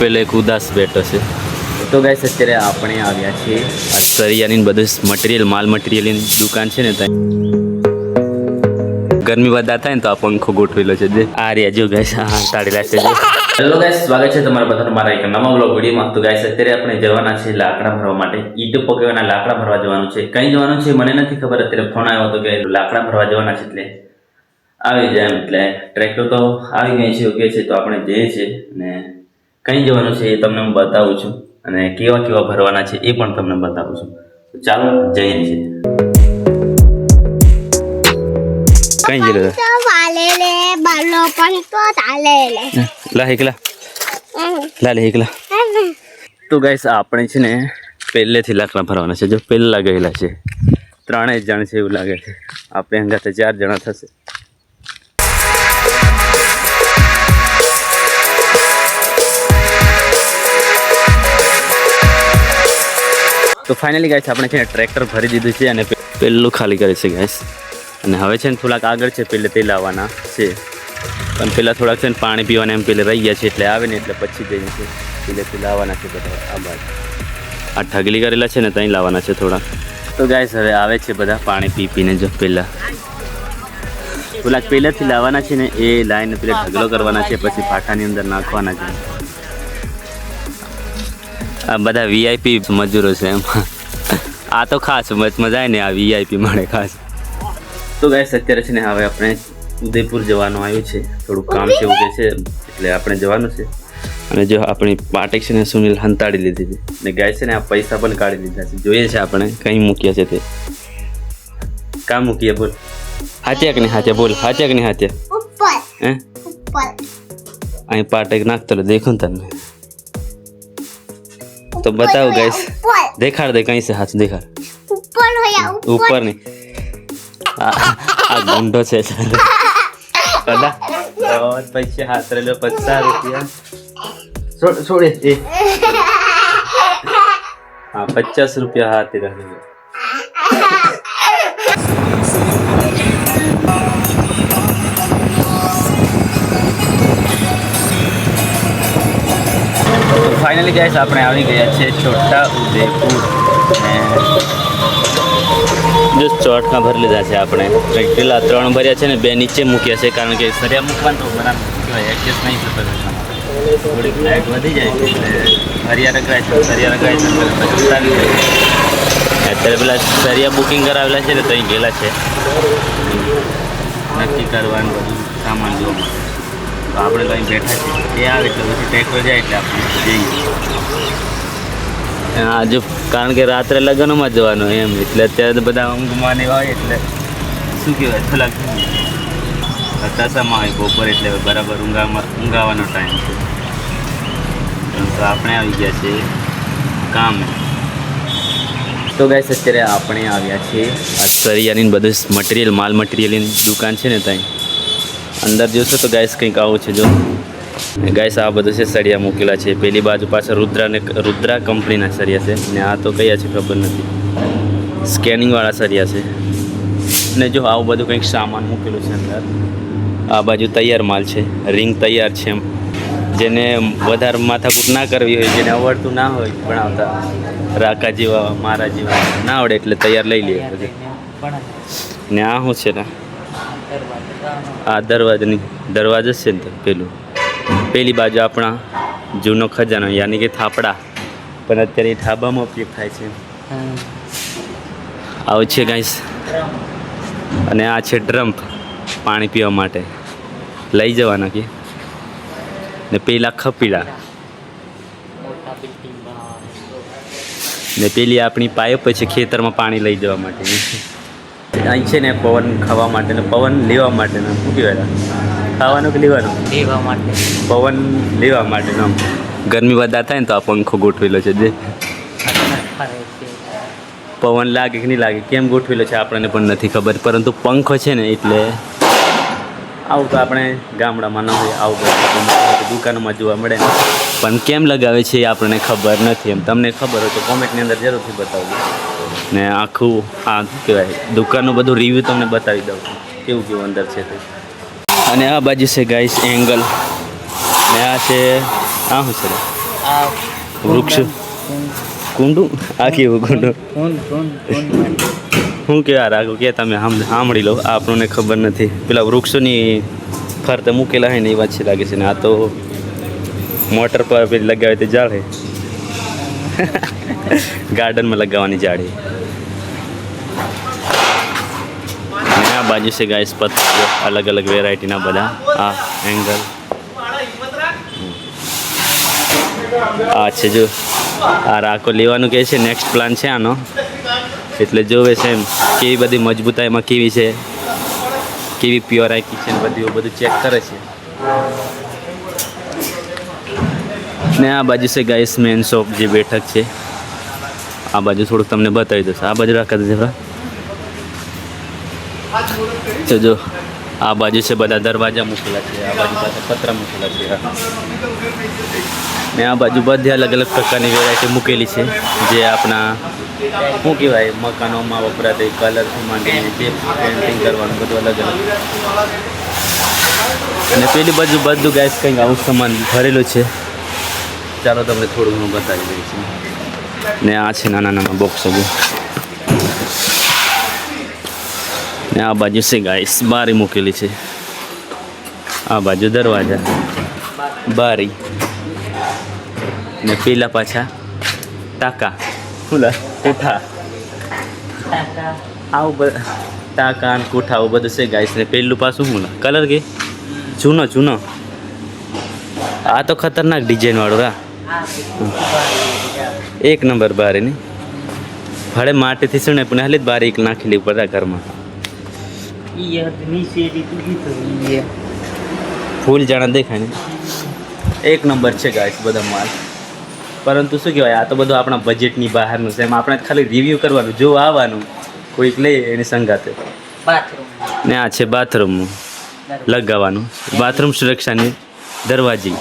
પેલો એક ઉદાસ બેઠો છે. તો ગાઈસ અત્યારે આપણે આવ્યા છીએ આ સરિયાની બધું મટીરિયલ માલ મટીરિયલની દુકાન છે ને ત્યાં ગરમી વધારે થાય ને તો આ પંખો ગોઠવેલો છે જે આ રહ્યા જો ગાઈસ હા તાળેલા છે જો. હેલો ગાઈસ, સ્વાગત છે તમારા બધાનું મારા એક નવા વ્લોગ વિડીયોમાં. તો ગાઈસ અત્યારે આપણે જવાના છે લાકડા ભરવા માટે. ઈંટ પકાવવાના લાકડા ભરવા જવાનું છે. કઈ જવાનું છે મને નથી ખબર. અત્યારે ફોન આવ્યો હતો કે લાકડા ભરવા જવાના છે એટલે આવી જાય એમ. એટલે ટ્રેક્ટર તો આવી ગઈ છે ઓકે છે. તો આપણે જઈએ છીએ ને કઈ જવાનું છે એ તમને હું બતાવું છું અને કેવા કેવા ભરવાના છે એ પણ તમને બતાવું છું. તો ચાલો જઈએ છીએ. કઈ જઈ તો ગાઈસ આપણે છે ને પહેલેથી લાકડા ભરવાના છે. જો પહેલા ગયેલા છે 3 જણ છે એવું લાગે છે. આપણે હંગાતે 4 જણા થશે. તો ફાઇનલી ગાઈસ આપણે છે ને ટ્રેક્ટર ભરી દીધું છે અને પહેલું ખાલી કરે છે ગાઈસ. અને હવે છે ને થોડાક આગળ છે પહેલે તે લાવવાના છે પણ પહેલાં થોડાક છે ને પાણી પીવાના એમ પહેલે રહી ગયા છે એટલે આવે ને એટલે પછી જઈએ છે પહેલેથી લાવવાના છે બધા. આ બાજુ આ ઢગલી કરેલા છે ને ત્યાં લાવવાના છે થોડાક. તો ગાઈસ હવે આવે છે બધા પાણી પી પીને. જો પહેલાં થોડાક પહેલેથી લાવવાના છે ને એ લાઈને પેલે ઢગલો કરવાના છે પછી પાટાની અંદર નાખવાના છે. આ બધા વીઆઈપી મજૂરો છે એમ. આ તો ખાસ મજા આવે ને આ વીઆઈપી મળે ખાસ. તો ગાઈસ અત્યારે છે ને હવે આપણે ઉદયપુર જવાનું આવ્યું છે. થોડુંક કામ છે એવું કે છે એટલે આપણે જવાનું છે. અને જો આપણી પાટેક છે ને સુનિલ હંતાડી લીધી છે ને ગાય છે ને આ પૈસા પણ કાઢી લીધા છે. જોઈએ છે આપણે કઈ મૂક્યા છે તે. કાં મૂકીએ બોલ? હાથ્યા કે નહીં હાથ્યા? બોલ હાથ્યા કે નહીં હાથ્યા? હે અહીં પાટેક નાખતો દેખો ને તને તો બતાવો ગાઈસ. દેખાડ દે કઈ છે હાથ દેખાડ. ઉપર નહીં આ ગુંડો છે બધા પૈસા હાથ રહેલો 50 રૂપિયા છોડે એ હા 50 રૂપિયા હાથ રહેલો. ફાઇનલી ગાઈસ આપણે આવી ગયા છે છોટા ઉદેપુર. જો ચોટમાં ભરી લીધા છે આપણે. પેલા 3 ભર્યા છે ને 2 નીચે મૂક્યા છે કારણ કે સરિયા મૂકવાનું તો બરાબર કહેવાય એડજસ્ટ નહીં થતો. થોડીક લાઇટ વધી જાય છે એટલે સરિયા રખાય છે પછી ઉતારી જાય. અત્યારે પેલા સરિયા બુકિંગ કરાવેલા છે ને તો અહીં ગયેલા છે નક્કી કરવાનું બધું સામાન જોવા. તો આપણે તો અહીં બેઠા છીએ. એ આવે એટલે પછી ટ્રેક્ટર જાય એટલે આપણે જઈએ. હા જો કારણ કે રાત્રે લગ્નમાં જવાનું એમ એટલે અત્યારે તો બધા ઊંઘમાં ને હોય એટલે શું કહેવાય થોડાક હતાશામાં હોય બપોર એટલે બરાબર ઊંઘાવાનો ટાઈમ છે. તો આપણે આવી ગયા છીએ કામે. તો ગાઈસ અત્યારે આપણે આવ્યા છીએ આ સરિયાની બધું મટીરિયલ માલ મટીરિયલની દુકાન છે ને ત્યાં અંદર જોશો તો ગાઈસ કંઈક આવું છે. જો ગાઈસ આ બધું છે સળિયા મૂકેલા છે. પેલી બાજુ પાછળ રુદ્રા કંપનીના સરિયા છે ને આ તો કયા છે ખબર નથી. સ્કેનિંગવાળા સરિયા છે ને જો આવું બધું કંઈક સામાન મૂકેલું છે અંદર. આ બાજુ તૈયાર માલ છે. રિંગ તૈયાર છે એમ. જેને વધારે માથાકૂટ ના કરવી હોય જેને આવડતું ના હોય ભણાવતા રાકા જેવા મારા જેવા ના આવડે એટલે તૈયાર લઈ લે પછી. ને આ શું છે ને આ દરવાજો છે ને પેલું પેલી બાજુ આપણા જૂનો ખજાનો યાની કે થાપડા પણ અત્યારે એ ઠાબામાં ઉપયોગ થાય છે. આવું છે ગાઈસ. અને આ છે ડ્રમ પાણી પીવા માટે લઈ જવાના કે ને પેલા ખપીડા ને પેલી આપણી પાઇપ છે ખેતરમાં પાણી લઈ જવા માટે. અહીં છે ને પવન ખાવા માટે ને પવન લેવા માટે ને શું કહેવાય ખાવાનું કે લેવાનું લેવા માટે પવન લેવા માટે આમ ગરમી વધારે થાય ને તો આ પંખો ગોઠવેલો છે. જે પવન લાગે કે નહીં લાગે કેમ ગોઠવેલો છે આપણને પણ નથી ખબર પરંતુ પંખો છે ને એટલે આવું તો આપણે ગામડામાં ન હોય આવું બધું દુકાનોમાં જોવા મળે ને પણ કેમ લગાવે છે એ આપણને ખબર નથી. એમ તમને ખબર હોય તો કોમેન્ટની અંદર જરૂરથી બતાવજો ને આખું આ શું કહેવાય દુકાનનું બધું રિવ્યૂ તમને બતાવી દઉં કેવું કેવું અંદર છે તે. અને આ બાજુ છે ગાઈસ એંગલ ને આ છે આ શું છે આ વૃક્ષ કુંડું આ કેવું કુંડું શું કહેવા રાખું કે તમે સાંભળી લો આપણને ખબર નથી પેલા વૃક્ષોની ફરતે મૂકેલા હોય ને એ વાત છે લાગે છે ને આ તો મોટર પર પેલી લગાવે તે ઝાડ હે ગાર્ડનમાં લગાવવાની ઝાડ હે અને આ બાજુ છે ગાઈસ પથ્થર અલગ અલગ વેરાયટીના બધા આ એંગલ આ છે જો આ રાખો લેવાનું કહે છે નેક્સ્ટ પ્લાન છે આનો એટલે જોવે છે એમ કેવી બધી મજબૂતાઈમાં કેવી છે કેવી પ્યોરાઈ છે ને બધું ચેક કરે છે ને આ બાજુ છે ગાઈસ મેન શોપ જે બેઠક છે આ બાજુ થોડુંક તમને બતાવી દઉં આ બાજુ રાખી દેજો તો જો આ બાજુ છે બધા દરવાજા મૂકેલા છે આ બાજુ પાસે પતરા મૂકેલા છે ને આ બાજુ બધી અલગ અલગ પ્રકારની વેરાયટી મૂકેલી છે જે આપણા શું કહેવાય મકાનોમાં વપરાતી કલરથી માંડીને જે પેઇન્ટિંગ કરવાનું બધું અલગ અલગ અને પેલી બાજુ બધું ગાઈસ કંઈક આવું સામાન ભરેલું છે ચાલો તમને થોડું ઘણું બતાવી દઈએ છીએ ને આ છે નાના નાના બોક્સ હજુ ને આ બાજુ છે ગાઈસ બારી મૂકેલી છે આ બાજુ દરવાજા બારી ને પેલા પાછા ટાંકા ખુલ્લા કોઠા આવું બધું ટાંકા ને કોઠા આવું બધું છે ગાઈસ ને પેલું પાછું હું કલર કે જૂનો આ તો ખતરનાક ડિઝાઇન વાળું રા એક નંબર બારી ની ભલે માટીથી શું ને પણ હાલી જ બારી એક નાખેલી ઉપર ઘરમાં ફૂલ જાણા દેખાય ને એક નંબર છે ગાઈસ બધા માલ પરંતુ શું કહેવાય આ તો બધું આપણા બજેટની બહારનું છે એમ આપણે ખાલી રિવ્યૂ કરવાનું જો આવવાનું કોઈક લે એની સંગાતે ને આ છે બાથરૂમ લગાવવાનું બાથરૂમ સુરક્ષાની દરવાજી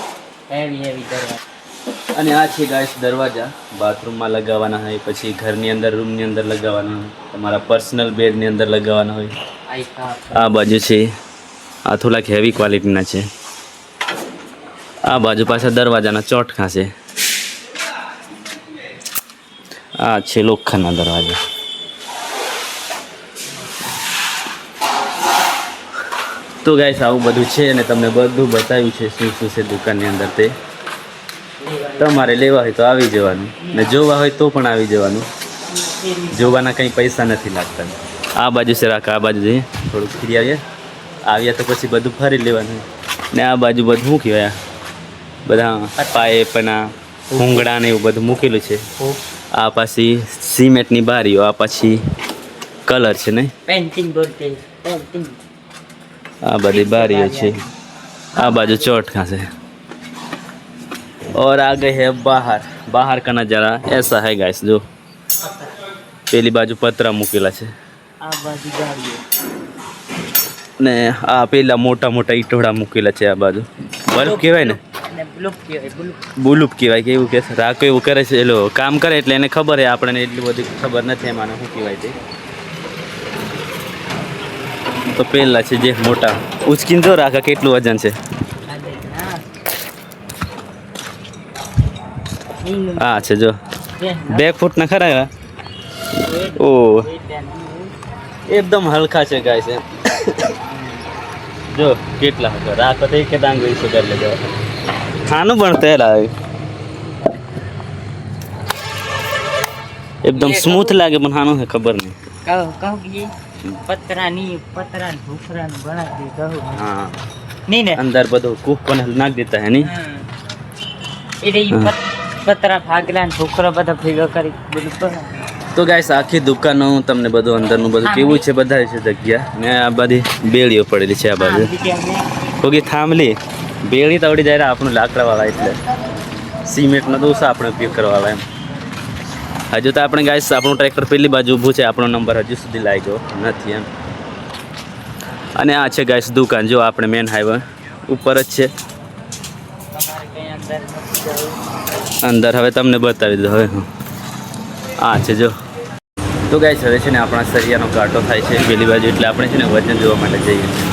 અને આ છે ગાઈસ દરવાજા બાથરૂમમાં લગાવવાના હોય પછી ઘરની અંદર રૂમની અંદર લગાવવાના હોય તમારા પર્સનલ બેડની અંદર લગાવવાના હોય આ બાજુ છે આ થોડાક હેવી ક્વોલિટીના છે આ બાજુ પાછા દરવાજાના ચોટખા છે આ છે લોખંડના દરવાજા તો ગાઈસ આવું બધું છે અને તમને બધું બતાવ્યું છે શું શું છે દુકાનની અંદર તે તમારે લેવા હોય તો આવી જવાનું ને જોવા હોય તો પણ આવી જવાનું જોવાના કંઈ પૈસા નથી લાગતા આ બાજુ છે રાખ આ બાજુ જઈએ થોડુંક ફરી આવ્યા તો પછી બધું ફરી લેવાનું ને આ બાજુ બધું શું કહેવાય બધા પાઇપના ભૂંગળા ને એવું બધું મૂકેલું છે આ પાછી સિમેન્ટની બારીઓ આ પછી કલર છે ને આ બધી બારીઓ છે આ બાજુ ચોટखा છે और आ गए हैं बाहर का नज़ारा ऐसा है गाइस जो પેલી બાજુ પતરા મૂકેલા છે ને આ પેલા મોટા મોટા ઈટોડા મૂકેલા છે આ બાજુ બલ્બ કહેવાય ને બુલુપ કહેવાય કે એવું કે રાકો એવું કરે છે એલો કામ કરે એટલે એને ખબર છે આપણને એટલી બધી ખબર નથી એમાં શું કહેવાય તે તો પેલા છે જે મોટા ઉચકીને જો રાખા કેટલું વજન છે હા છે જો 2 ફૂટના ખરા ઓ એકદમ હલકા છે ગાય છે જો કેટલા હતા રાખો તો કે ડાંગરી સુગર લે જાવ ખાનું બનતે લાગે एकदम स्मूथ लागे પણ ખાનું है खबर नहीं કહો કે પતરાની ભૂખરા બનાવી દે કહો હા નહીં ને અંદર બધું કૂક પણ નાખ દેતા है नहीं એટલે પતરા ભાગલા ને ભૂખરા બધા ભેગા કરી બધું બનાવે તો ગાઈસ આખી દુકાનો તમને બધું અંદરનું બધું કેવું છે બધા છે જગ્યા ને આ બધી બેળીઓ પડેલી છે આ બાજુ કોકી થાંભલી બેળી તવડી જાય આપણું લાકડાવાળા એટલે સિમેન્ટનો દોષ આપણે ઉપયોગ કરવાવાળા એમ હજુ તો આપણે ગાઈસ આપણું ટ્રેક્ટર પેલી બાજુ ઊભું છે આપણો નંબર હજુ સુધી લાગ્યો નથી એમ અને આ છે ગાઈસ દુકાન જો આપણે મેન હાઈવે ઉપર જ છે અંદર હવે તમને બતાવી દઉં હવે આ છે જો તો ગાઈસ હવે છે ને આપણા સરિયાનો કાંટો થાય છે પેલી બાજુ એટલે આપણે છે ને વજન જોવા માટે જઈએ છીએ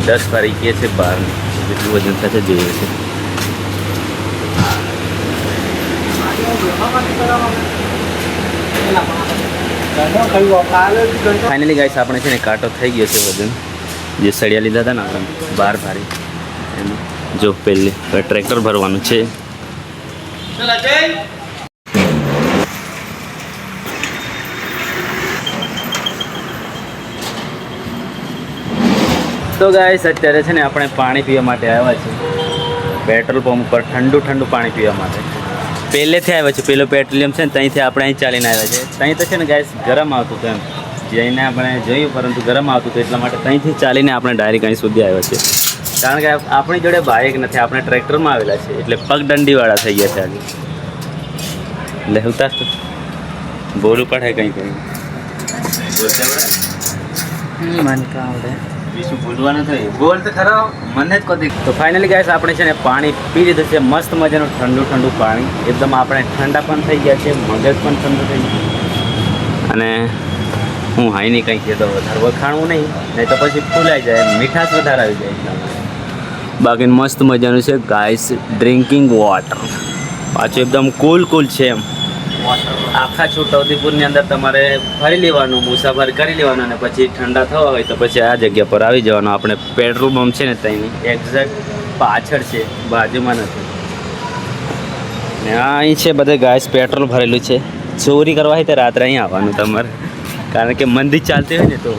10 તારીખે છે 12 જેટલું વજન થશે જોઈએ છે ફાઇનલી ગાઈસ આપણે છે ને કાંટો થઈ ગયો છે વજન જે સળિયા લીધા હતા ને આપણે બાર ભારી એનું જો પહેલે ટ્રેક્ટર ભરવાનું છે. તો ગાઈસ અત્યારે છે ને આપણે પાણી પીવા માટે આવ્યા છીએ પેટ્રોલ પંપ પર ઠંડુ પાણી પીવા માટે. પહેલેથી આવ્યા છે પેલો પેટ્રોલિયમ છે ને ત્યાંથી આપણે અહીં ચાલીને આવ્યા છે. ત્યાં તો છે ને ગાઈસ ગરમ આવતું હતું એમ જઈને આપણે જોયું પરંતુ ગરમ આવતું હતું એટલા માટે ત્યાંથી ચાલીને આપણે ડાયરેક્ટ અહીં સુધી આવ્યા છે. કારણ કે આપણી જોડે બાઇક નથી, આપણે ટ્રેક્ટરમાં આવેલા છે એટલે પગદંડીવાળા થઈ ગયા છે આજે. એટલે ઉતાર બોલવું પડે કંઈ બોલતા પડે મને કાં આવડે બીજું ભૂલવાનું થયું બોલ તો ખરો મને જ કદી. તો ફાઇનલી ગાઈસ આપણે છે ને પાણી પી લીધું છે મસ્ત મજાનું ઠંડુ પાણી એકદમ આપણે ઠંડા પણ થઈ ગયા છે, મગજ પણ ઠંડુ થઈ ગયું. અને હું હાઈની કંઈ કહેતો વધારે વખાણવું નહીં તો પછી ફૂલાઈ જાય, મીઠાશ વધારે આવી જાય એટલા માટે. બાકી મસ્ત મજાનું છે ગાઈસ ડ્રિંકિંગ વોટર, પાછું એકદમ કુલ છે એમ. આખા છોટાઉદેપુરની અંદર તમારે ફરી લેવાનું, મુસાફર કરી લેવાનું અને પછી ઠંડા થવા હોય તો પછી આ જગ્યા પર આવી જવાનું. આપણે પેટ્રોલ પંપ છે ને ત્યાંની એક્ઝેક્ટ પાછળ છે, બાજુમાં નથી. ને અહીં છે બધે ગાઈસ પેટ્રોલ ભરેલું છે. ચોરી કરવા હોય તો રાત્રે અહીં આવવાનું તમારે, કારણ કે મંદી ચાલતી હોય ને તો